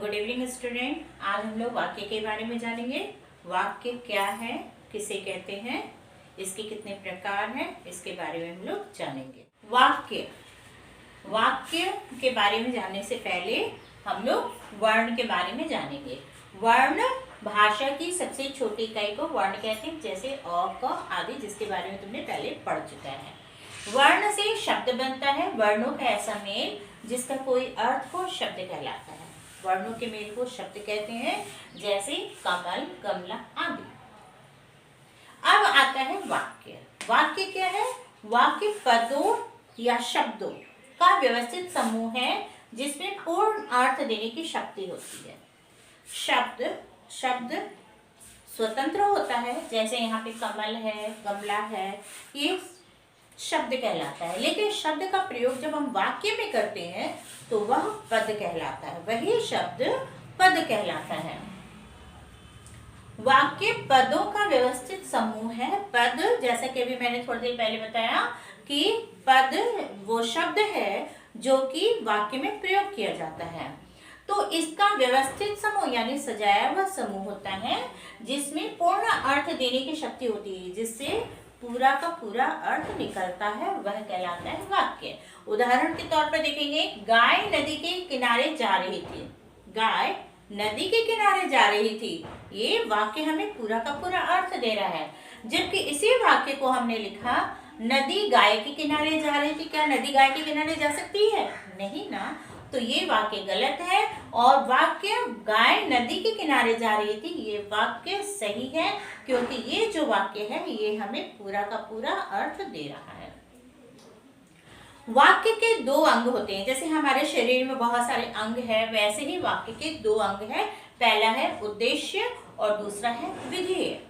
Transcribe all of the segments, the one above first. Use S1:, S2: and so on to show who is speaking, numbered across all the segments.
S1: Good evening student. आज हम लोग वाक्य के बारे में जानेंगे। वाक्य क्या है, किसे कहते हैं, इसके कितने प्रकार हैं, इसके बारे में हम लोग जानेंगे। वाक्य के बारे में जानने से पहले हम लोग वर्ण के बारे में जानेंगे। वर्ण भाषा की सबसे छोटी इकाई को वर्ण कहते हैं, जैसे अ, क आदि, जिसके बारे में तुमने पहले पढ़ चुका है। वर्ण से शब्द बनता है। वर्णों का ऐसा मेल जिसका कोई अर्थ हो शब्द कहलाता है। वर्णों के मेल को शब्द कहते हैं, जैसे कमल, कमला आदि। अब आता है वाक्य। वाक्य क्या है? वाक्य पदों या शब्दों का व्यवस्थित समूह है जिसमें पूर्ण अर्थ देने की शक्ति होती है। शब्द स्वतंत्र होता है, जैसे यहाँ पे कमल है, गमला है, ये शब्द कहलाता है। लेकिन शब्द का प्रयोग जब हम वाक्य में करते हैं तो वह पद कहलाता है। वही शब्द पद कहलाता है। वाक्य पदों का व्यवस्थित समूह है। पद, जैसा कि अभी मैंने थोड़ी देर पहले बताया कि पद वो शब्द है जो कि वाक्य में प्रयोग किया जाता है। तो इसका व्यवस्थित समूह यानी सजाया हुआ समूह होता है जिसमें पूर्ण अर्थ देने की शक्ति होती है, जिससे पूरा का पूरा अर्थ निकलता है, वह कहलाता है वाक्य। उदाहरण के तौर पर देखेंगे, गाय नदी के किनारे जा रही थी। गाय नदी के किनारे जा रही थी, ये वाक्य हमें पूरा का पूरा अर्थ दे रहा है। जबकि इसी वाक्य को हमने लिखा, नदी गाय के किनारे जा रही थी। क्या नदी गाय के किनारे जा सकती है? नहीं ना। तो ये वाक्य गलत है। और वाक्य गाय नदी के किनारे जा रही थी, ये वाक्य सही है, क्योंकि ये जो वाक्य है ये हमें पूरा का पूरा अर्थ दे रहा है। वाक्य के दो अंग होते हैं। जैसे हमारे शरीर में बहुत सारे अंग है, वैसे ही वाक्य के दो अंग है। पहला है उद्देश्य और दूसरा है विधेय।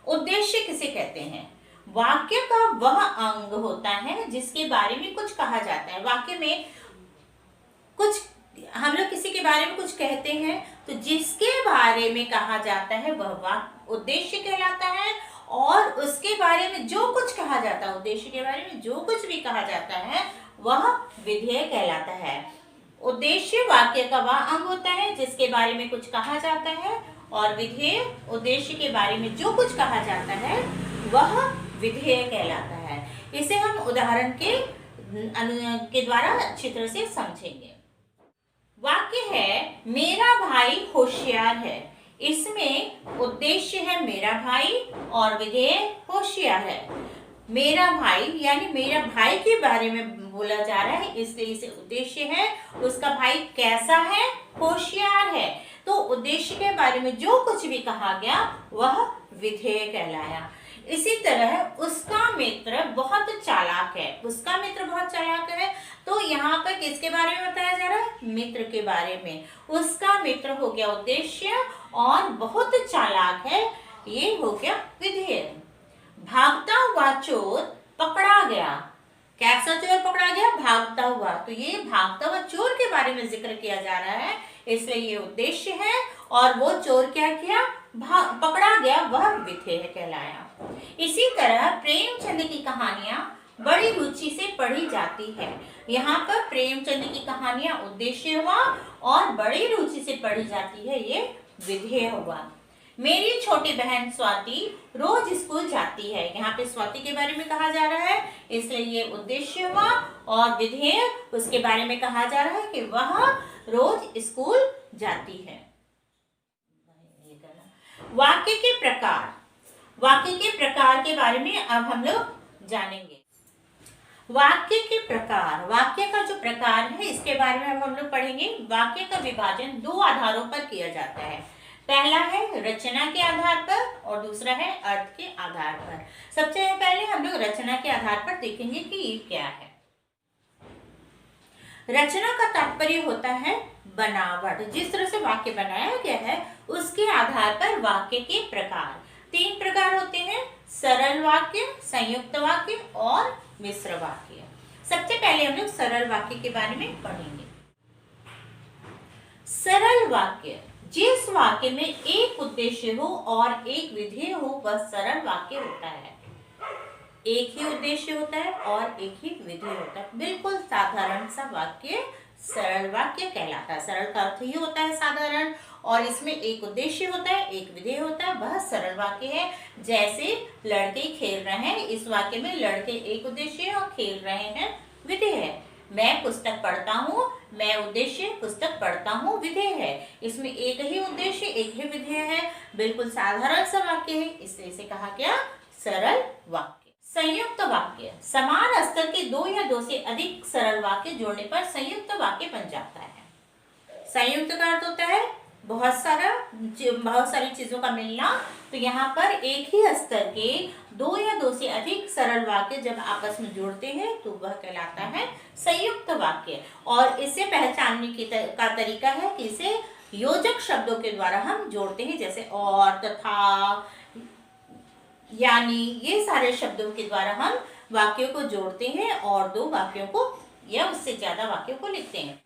S1: उद्देश्य किसे कहते हैं? वाक्य का वह अंग होता है जिसके बारे में कुछ कहा जाता है। वाक्य में कुछ हम लोग किसी के बारे में कुछ कहते हैं तो जिसके बारे में कहा जाता है वह वाक्य उद्देश्य कहलाता है। और उसके बारे में जो कुछ कहा जाता है, उद्देश्य के बारे में जो कुछ भी कहा जाता है वह विधेय कहलाता है। उद्देश्य वाक्य का वह अंग होता है जिसके बारे में कुछ कहा जाता है, और विधेय उद्देश्य के बारे में जो कुछ कहा जाता है वह विधेय कहलाता है। इसे हम उदाहरण के द्वारा अच्छी तरह से समझेंगे। वाक्य है, मेरा भाई होशियार है। इसमें उद्देश्य है मेरा भाई और विधेय होशियार है। मेरा भाई यानी मेरा भाई के बारे में बोला जा रहा है, इसलिए इसे उद्देश्य है। उसका भाई कैसा है? होशियार है। तो उद्देश्य के बारे में जो कुछ भी कहा गया वह विधेय कहलाया। इसी तरह उसका मित्र बहुत चालाक है। उसका मित्र बहुत चालाक है, तो यहाँ पर किसके बारे में बताया जा रहा है? मित्र के बारे में। उसका मित्र हो गया उद्देश्य और बहुत चालाक है, ये हो गया विधेय। भागता हुआ चोर पकड़ा गया। कैसा चोर पकड़ा गया? भागता हुआ। तो ये भागता हुआ चोर के बारे में जिक्र किया जा रहा है, इसलिए ये उद्देश्य है। और वो चोर क्या किया? पकड़ा गया, वह विधेय कहलाया। इसी तरह प्रेमचंद की कहानियां बड़ी रुचि से पढ़ी जाती है। यहाँ पर प्रेमचंद की कहानियां उद्देश्य हुआ और बड़ी रुचि से पढ़ी जाती है, ये विधेय हुआ। मेरी छोटी बहन स्वाति रोज स्कूल जाती है। यहाँ पे स्वाति के बारे में कहा जा रहा है, इसलिए ये उद्देश्य हुआ। और विधेय उसके बारे में कहा जा रहा है कि वह रोज स्कूल जाती है। वाक्य के प्रकार। वाक्य के प्रकार के बारे में अब हम लोग जानेंगे। वाक्य के प्रकार, वाक्य का जो प्रकार है इसके बारे में अब हम लोग पढ़ेंगे। वाक्य का विभाजन दो आधारों पर किया जाता है। पहला है रचना के आधार पर और दूसरा है अर्थ के आधार पर। सबसे पहले हम लोग रचना के आधार पर देखेंगे कि ये क्या है। रचना का तात्पर्य होता है बनावट। जिस तरह से वाक्य बनाया गया है उसके आधार पर वाक्य के प्रकार। तीन प्रकार होते हैं, सरल वाक्य, संयुक्त वाक्य और मिश्र वाक्य। सबसे पहले हम लोग सरल वाक्य के बारे में पढ़ेंगे। सरल वाक्य, जिस वाक्य में एक उद्देश्य हो और एक विधेय हो वह सरल वाक्य होता है। एक ही उद्देश्य होता है और एक ही विधेय होता है। बिल्कुल साधारण सा वाक्य सरल वाक्य कहलाता है। सरल का अर्थ ही होता है साधारण, और इसमें एक उद्देश्य होता है, एक विधेय होता है, वह सरल वाक्य है। जैसे लड़के खेल रहे हैं, इस वाक्य में लड़के एक उद्देश्य है और खेल रहे हैं विधेय है। मैं पुस्तक पढ़ता हूँ, मैं उद्देश्य पुस्तक पढ़ता हूँ विधेय है। इसमें एक ही उद्देश्य, एक ही विधेय है, बिल्कुल साधारण सा वाक्य है, इसलिए इसे कहा गया सरल वाक्य। संयुक्त वाक्य, समान स्तर के दो या दो से अधिक सरल वाक्य जोड़ने पर संयुक्त वाक्य बन जाता है। संयुक्त का अर्थ होता है बहुत सारी चीजों का मिलना। तो यहाँ पर एक ही स्तर के दो या दो से अधिक सरल वाक्य जब आपस में जुड़ते हैं तो वह कहलाता है संयुक्त वाक्य। और इसे पहचानने का तरीका है कि इसे योजक शब्दों के द्वारा हम जोड़ते हैं, जैसे और, तथा, यानी, ये सारे शब्दों के द्वारा हम वाक्यों को जोड़ते हैं और दो वाक्यों को या उससे ज्यादा वाक्यों को लिखते हैं।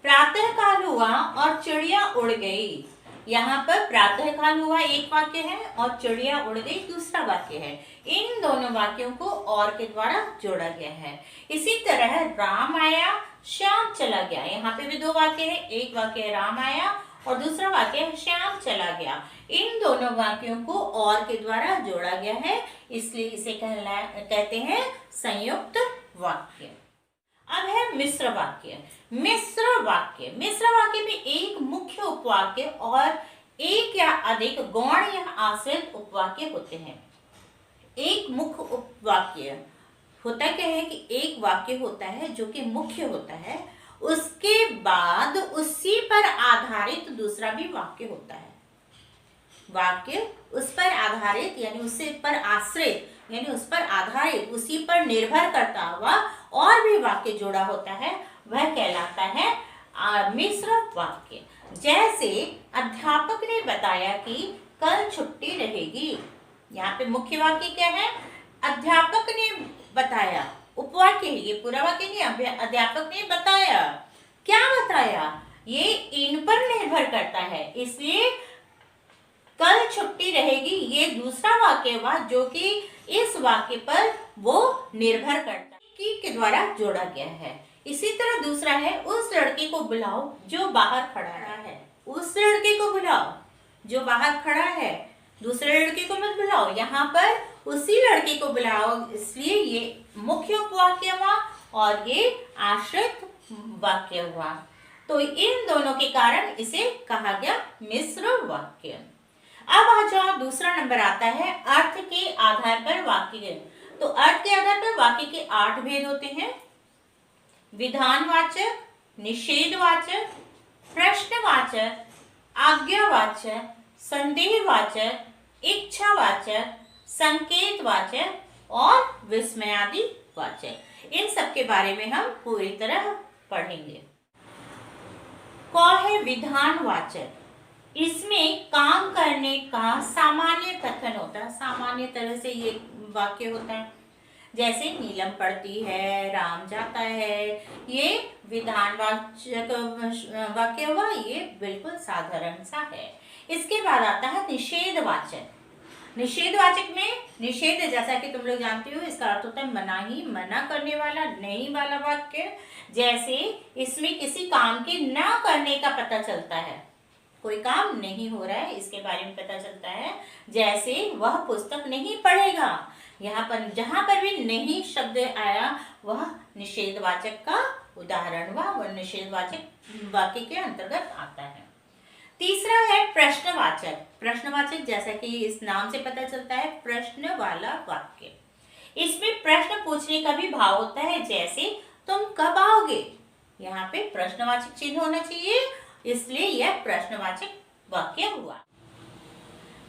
S1: प्रातः काल हुआ और चिड़िया उड़ गई। यहाँ पर प्रातः काल हुआ एक वाक्य है और चिड़िया उड़ गई दूसरा वाक्य है। इन दोनों वाक्यों को और के द्वारा जोड़ा गया है। इसी तरह राम आया, श्याम चला गया। यहाँ पे भी दो वाक्य है, एक वाक्य है राम आया और दूसरा वाक्य है श्याम चला गया। इन दोनों वाक्यों को और के द्वारा जोड़ा गया है, इसलिए इसे कहते हैं संयुक्त वाक्य। अब है मिश्र वाक्य। मिश्र वाक्य में एक मुख्य उपवाक्य और एक या अधिक गौण या आश्रित उपवाक्य होते हैं। एक मुख्य उपवाक्य होता क्या है कि एक वाक्य होता है जो कि मुख्य होता है, उसके बाद उसी पर आधारित दूसरा भी वाक्य होता है। वाक्य उस पर आधारित यानी उससे पर आश्रित यानी उस पर आधारित, उसी पर निर्भर करता हुआ और भी वाक्य जोड़ा होता है, वह कहलाता है मिश्र वाक्य। जैसे अध्यापक ने बताया कि कल छुट्टी रहेगी। यहाँ पे मुख्य वाक्य क्या है? अध्यापक ने बताया। उपवाक्य है ये, पूरा वाक्य नहीं। अध्यापक ने बताया। क्या बताया? ये इन पर निर्भर करता है, इसलिए कल छुट्टी रहेगी ये दूसरा वाक्य हुआ जो कि इस वाक्य पर वो निर्भर करता है, के द्वारा जोड़ा गया है। इसी तरह दूसरा है उस लड़के को बुलाओ जो बाहर खड़ा है। उस लड़के को बुलाओ जो बाहर खड़ा है, दूसरे लड़के को मत बुलाओ। यहाँ पर उसी लड़के को बुलाओ, इसलिए ये मुख्य उपवाक्य हुआ और ये आश्रित वाक्य हुआ। तो इन दोनों के कारण इसे कहा गया मिश्र वाक्य। अब आ जाओ, दूसरा नंबर आता है अर्थ के आधार पर वाक्य। तो अर्थ के आधार पर वाक्य के 8 भेद होते हैं। विधानवाचक, निषेधवाचक, प्रश्नवाचक, आज्ञावाचक, संदेहवाचक, इच्छावाचक, संकेतवाचक और विस्मयादि वाचक। इन सब के बारे में हम पूरी तरह पढ़ेंगे। कौन है विधानवाचक? इसमें काम करने का सामान्य कथन होता है, सामान्य तरह से ये वाक्य होता है। जैसे नीलम पढ़ती है, राम जाता है, ये विधानवाचक वाक्य हुआ, ये बिल्कुल साधारण सा है। इसके बाद आता है निषेधवाचक। निषेधवाचक में निषेध, जैसा कि तुम लोग जानते हो, इसका अर्थ होता है मनाही, मना करने वाला, नहीं वाला वाक्य। जैसे इसमें किसी काम के न करने का पता चलता है, कोई काम नहीं हो रहा है इसके बारे में पता चलता है। जैसे वह पुस्तक नहीं पढ़ेगा, यहाँ पर जहां पर भी नहीं शब्द आया वह निषेधवाचक का उदाहरण हुआ, वह निषेधवाचक वाक्य के अंतर्गत आता है। तीसरा है प्रश्नवाचक। प्रश्नवाचक जैसा कि इस नाम से पता चलता है, प्रश्न वाला वाक्य। इसमें प्रश्न पूछने का भी भाव होता है, जैसे तुम कब आओगे। यहाँ पे प्रश्नवाचक चिन्ह होना चाहिए, इसलिए यह प्रश्नवाचक वाक्य हुआ।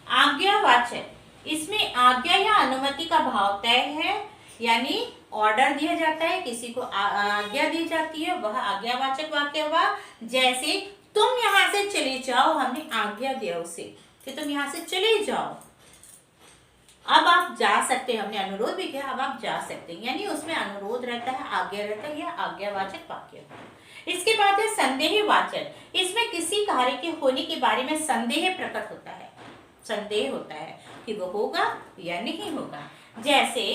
S1: आज्ञावाचक, इसमें आज्ञा या अनुमति का भाव तय है, यानी ऑर्डर दिया जाता है, किसी को आज्ञा दी जाती है, वह आज्ञावाचक वाक्य हुआ। जैसे तुम यहाँ से चले जाओ, हमने आज्ञा दिया उसे कि तुम यहाँ से चले जाओ, अब आप जा सकते हैं, हमने अनुरोध भी किया, अब आप जा सकते हैं, यानी उसमें अनुरोध रहता है, आज्ञा रहता है, यह आज्ञावाचक वाक्य। इसके बाद है संदेहवाचक। इसमें किसी कार्य के होने के बारे में संदेह प्रकट होता है, संदेह होता है कि वो होगा या नहीं होगा। जैसे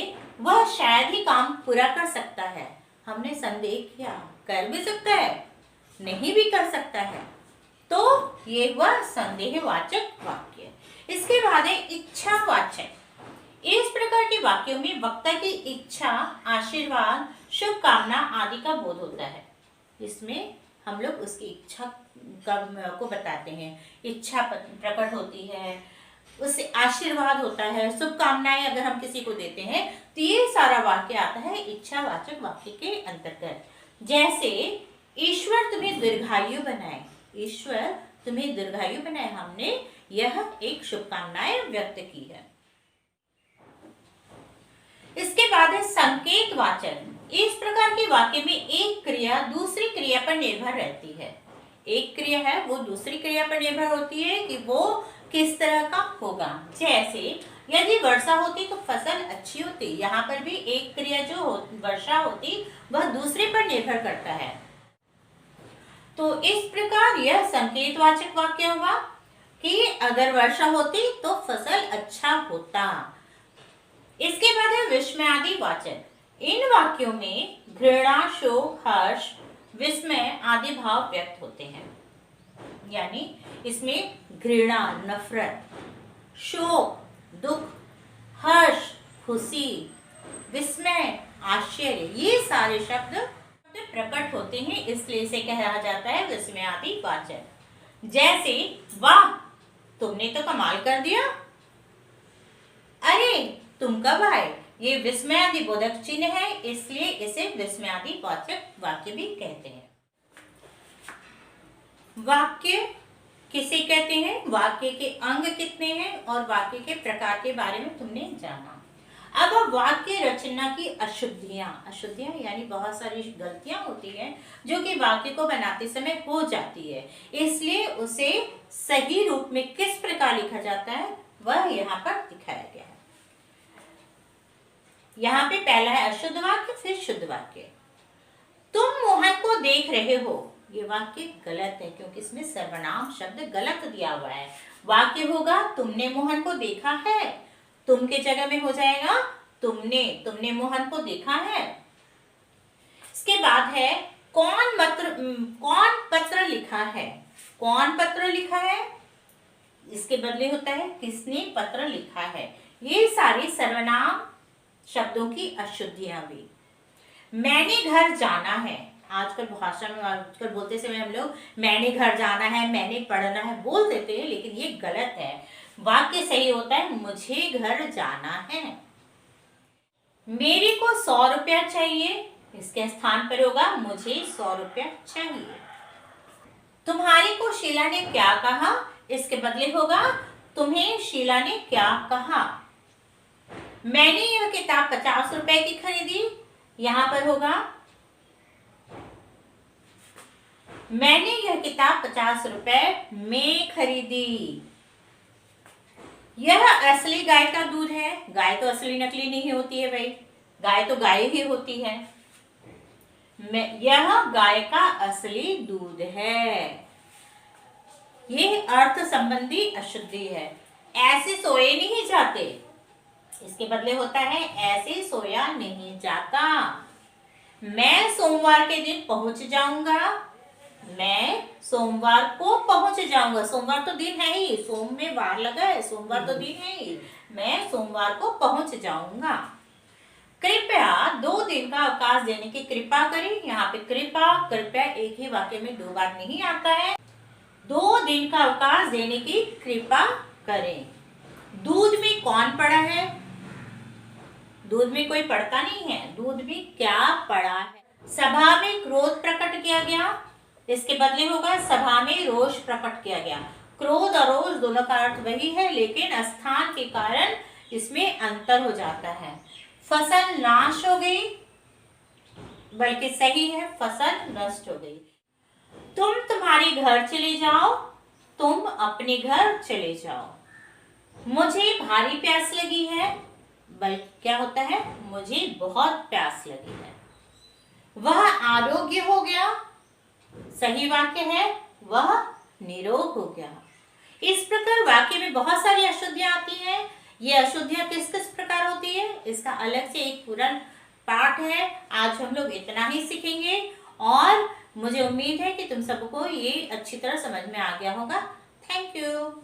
S1: वह शायद ही काम पूरा कर सकता है, हमने संदेह किया, कर भी सकता है, नहीं भी कर सकता है, तो ये हुआ संदेहवाचक वाक्य। इसके बाद है इच्छावाचक। इस प्रकार के वाक्यों में वक्ता की इच्छा, आशीर्वाद, शुभकामना आदि का बोध होता है। इसमें हम लोग उसकी इच्छा को बताते हैं, इच्छा प्रकट होती है, उससे आशीर्वाद होता है, शुभकामनाएं अगर हम किसी को देते हैं, तो ये सारा वाक्य आता है इच्छावाचक वाक्य के अंतर्गत। जैसे ईश्वर तुम्हें दीर्घायु बनाए, ईश्वर तुम्हें दीर्घायु बनाए, हमने यह एक शुभकामनाएं व्यक्त की है। इसके बाद है संकेतवाचक। इस प्रकार के वाक्य में एक क्रिया दूसरी क्रिया पर निर्भर रहती है। एक क्रिया है वो दूसरी क्रिया पर निर्भर होती है कि वो किस तरह का होगा। जैसे यदि वर्षा होती तो फसल अच्छी होती, यहाँ पर भी एक क्रिया जो वर्षा होती वह दूसरे पर निर्भर करता है। तो इस प्रकार यह संकेतवाचक वाक्य हुआ कि अगर वर्षा होती तो फसल अच्छा होता। इसके बाद है विस्मयादि वाचक। इन वाक्यों में घृणा, शोक, हर्ष, विस्मय आदि भाव व्यक्त होते हैं। यानी इसमें घृणा, नफरत, शोक, दुख, हर्ष, खुशी, विस्मय, आश्चर्य, ये सारे शब्द प्रकट होते हैं, इसलिए इसे कहा जाता है विस्मयादि वाचक। जैसे वाह तुमने तो कमाल कर दिया, अरे तुम कब आए, ये विस्मयादि बोधक चिन्ह है, इसलिए इसे विस्मयादि वाचक वाक्य भी कहते हैं। वाक्य किसे कहते हैं, वाक्य के अंग कितने हैं और वाक्य के प्रकार के बारे में तुमने जाना। अब वाक्य रचना की अशुद्धियां यानी बहुत सारी गलतियां होती हैं जो कि वाक्य को बनाते समय हो जाती है, इसलिए उसे सही रूप में किस प्रकार लिखा जाता है वह यहाँ पर दिखाया गया है। यहाँ पे पहला है अशुद्ध वाक्य, फिर शुद्ध वाक्य। तुम मोहन को देख रहे हो, ये वाक्य गलत है क्योंकि इसमें सर्वनाम शब्द गलत दिया हुआ है। वाक्य होगा तुमने मोहन को देखा है, तुम के जगह में हो जाएगा तुमने मोहन को देखा है। इसके बाद है कौन पत्र लिखा है, कौन पत्र लिखा है, इसके बदले होता है किसने पत्र लिखा है। ये सारी सर्वनाम शब्दों की अशुद्धियां भी। मैंने घर जाना है, आजकल भाषा में आजकल बोलते समय हम लोग मैंने घर जाना है, मैंने पढ़ना है बोल देते हैं, लेकिन ये गलत है। वाक्य सही होता है मुझे घर जाना है। मेरे को 100 रुपया चाहिए, इसके स्थान पर होगा मुझे 100 रुपया चाहिए। तुम्हारे को शीला ने क्या कहा, इसके बदले होगा तुम्हें शीला ने क्या कहा। मैंने यह किताब 50 रुपए की खरीदी, यहां पर होगा मैंने यह किताब 50 रुपए में खरीदी। यह असली गाय का दूध है, गाय तो असली नकली नहीं होती है भाई, गाय तो गाय ही होती है। यह गाय का असली दूध है, ये अर्थ संबंधी अशुद्धि है। ऐसे सोए नहीं जाते, इसके बदले होता है ऐसे सोया नहीं जाता। मैं सोमवार के दिन पहुंच जाऊंगा, मैं सोमवार को पहुंच जाऊंगा। सोमवार तो दिन है ही, सोम में वार लगा है, सोमवार तो दिन है ही। मैं सोमवार को पहुंच जाऊंगा। कृपया 2 दिन का अवकाश देने की कृपा करें। यहाँ पे कृपया एक ही वाक्य में 2 बार नहीं आता है। 2 दिन का अवकाश देने की कृपा करें। दूध में कौन पड़ा है, दूध में कोई पड़ता नहीं है, दूध में क्या पड़ा है। सभा में क्रोध प्रकट किया गया, इसके बदले होगा सभा में रोष प्रकट किया गया। क्रोध और रोष दोनों का अर्थ वही है, लेकिन स्थान के कारण इसमें अंतर हो जाता है। फसल नाश हो गई, बल्कि सही है फसल नष्ट हो गई। तुम तुम्हारे घर चले जाओ, तुम अपने घर चले जाओ। मुझे भारी प्यास लगी है, बल्कि क्या होता है मुझे बहुत प्यास लगी है। वह आरोग्य हो गया, सही वाक्य है वह निरोग हो गया। इस प्रकार वाक्य में बहुत सारी अशुद्धियां आती हैं। ये अशुद्धियां किस किस प्रकार होती है, इसका अलग से एक पूरा पाठ है। आज हम लोग इतना ही सीखेंगे और मुझे उम्मीद है कि तुम सबको ये अच्छी तरह समझ में आ गया होगा। Thank you.